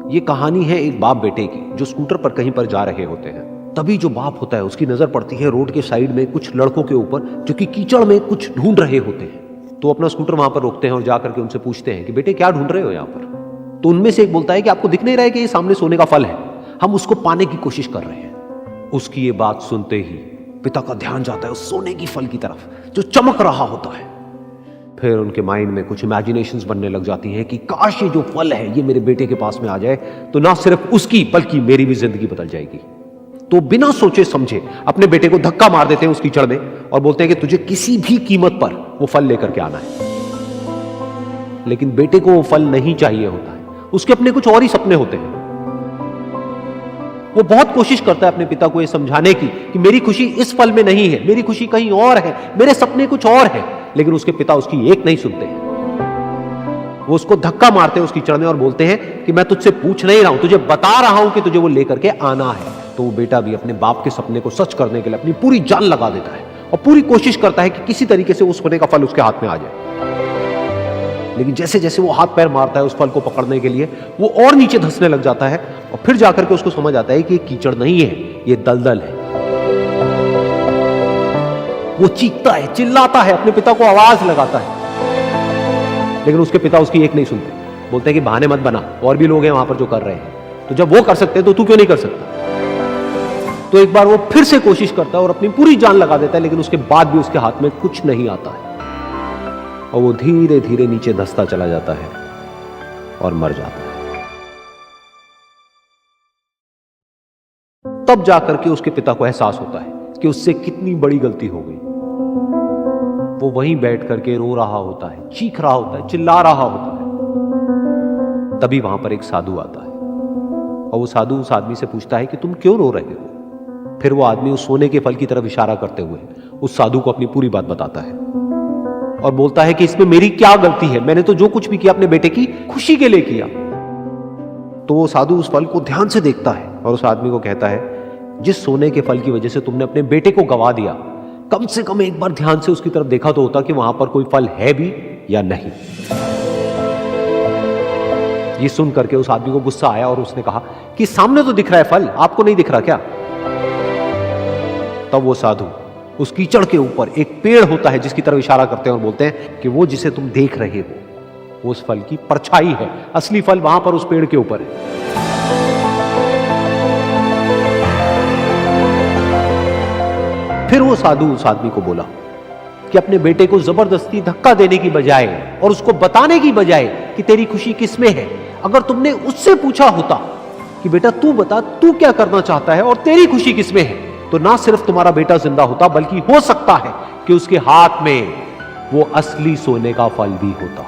ये कहानी है एक बाप बेटे की जो स्कूटर पर कहीं पर जा रहे होते हैं। तभी जो बाप होता है उसकी नजर पड़ती है रोड के साइड में कुछ लड़कों के ऊपर जो कि कीचड़ में कुछ ढूंढ रहे होते हैं। तो अपना स्कूटर वहां पर रोकते हैं और जाकर के उनसे पूछते हैं कि बेटे क्या ढूंढ रहे हो यहाँ पर। तो उनमें से एक बोलता है कि आपको दिख नहीं रहा है कि ये सामने सोने का फल है, हम उसको पाने की कोशिश कर रहे हैं। उसकी ये बात सुनते ही पिता का ध्यान जाता है उस सोने की फल की तरफ जो चमक रहा होता है। फिर उनके माइंड में कुछ इमेजिनेशंस बनने लग जाती हैं कि काश ये जो फल है ये मेरे बेटे के पास में आ जाए तो ना सिर्फ उसकी बल्कि मेरी भी जिंदगी बदल जाएगी। तो बिना सोचे समझे अपने बेटे को धक्का मार देते हैं उस कीचड़ में और बोलते हैं कि तुझे किसी भी कीमत पर वो फल लेकर के आना है। लेकिन बेटे को वो फल नहीं चाहिए होता है, उसके अपने कुछ और ही सपने होते हैं। वो बहुत कोशिश करता है अपने पिता को ये समझाने की कि मेरी खुशी इस फल में नहीं है, मेरी खुशी कहीं और है, मेरे सपने कुछ और है। लेकिन उसके पिता उसकी एक नहीं सुनते हैं। वो उसको धक्का मारते हैं उस कीचड़ में और बोलते हैं कि मैं तुझसे पूछ नहीं रहा हूं, तुझे बता रहा हूं कि तुझे वो लेकर के आना है। तो वो बेटा भी अपने बाप के सपने को सच करने के लिए अपनी पूरी जान लगा देता है और पूरी कोशिश करता है कि किसी तरीके से उस सोने का फल उसके हाथ में आ जाए। लेकिन जैसे जैसे वो हाथ पैर मारता है उस फल को पकड़ने के लिए वो और नीचे धंसने लग जाता है और फिर जाकर के उसको समझ आता है कि ये कीचड़ नहीं है, ये दलदल है। वो चीखता है, चिल्लाता है, अपने पिता को आवाज लगाता है, लेकिन उसके पिता उसकी एक नहीं सुनते। बोलते हैं कि बहाने मत बना, और भी लोग हैं वहां पर जो कर रहे हैं, तो जब वो कर सकते हैं तो तू क्यों नहीं कर सकता। तो एक बार वो फिर से कोशिश करता है और अपनी पूरी जान लगा देता है, लेकिन उसके बाद भी उसके हाथ में कुछ नहीं आता है और वो धीरे धीरे नीचे धंसता चला जाता है और मर जाता है। तब जाकर के उसके पिता को एहसास होता है कि उससे कितनी बड़ी गलती हो गई। वो वहीं बैठ करके रो रहा होता है, चीख रहा होता है, चिल्ला रहा होता है। तभी वहां पर एक साधु आता है और वो साधु उस आदमी से पूछता है कि तुम क्यों रो रहे हो। फिर वो आदमी उस सोने के फल की तरफ इशारा करते हुए उस साधु को अपनी पूरी बात बताता है और बोलता है कि इसमें मेरी क्या गलती है, मैंने तो जो कुछ भी किया अपने बेटे की खुशी के लिए किया। तो वो साधु उस फल को ध्यान से देखता है और उस आदमी को कहता है जिस सोने के फल की वजह से तुमने अपने बेटे को गवा दिया, कम से कम एक बार ध्यान से उसकी तरफ देखा तो होता कि वहां पर कोई फल है भी या नहीं। ये सुन करके उस आदमी को गुस्सा आया और उसने कहा कि सामने तो दिख रहा है फल, आपको नहीं दिख रहा क्या। तब वो साधु उस कीचड़ के ऊपर एक पेड़ होता है जिसकी तरफ इशारा करते हैं और बोलते हैं कि वो जिसे तुम देख रहे हो वो उस फल की परछाई है, असली फल वहां पर उस पेड़ के ऊपर है। फिर वो साधु उस आदमी को बोला कि अपने बेटे को जबरदस्ती धक्का देने की बजाय और उसको बताने की बजाय कि तेरी खुशी किसमें है, अगर तुमने उससे पूछा होता कि बेटा तू बता तू क्या करना चाहता है और तेरी खुशी किसमें है, तो ना सिर्फ तुम्हारा बेटा जिंदा होता बल्कि हो सकता है कि उसके हाथ में वो असली सोने का फल भी होता।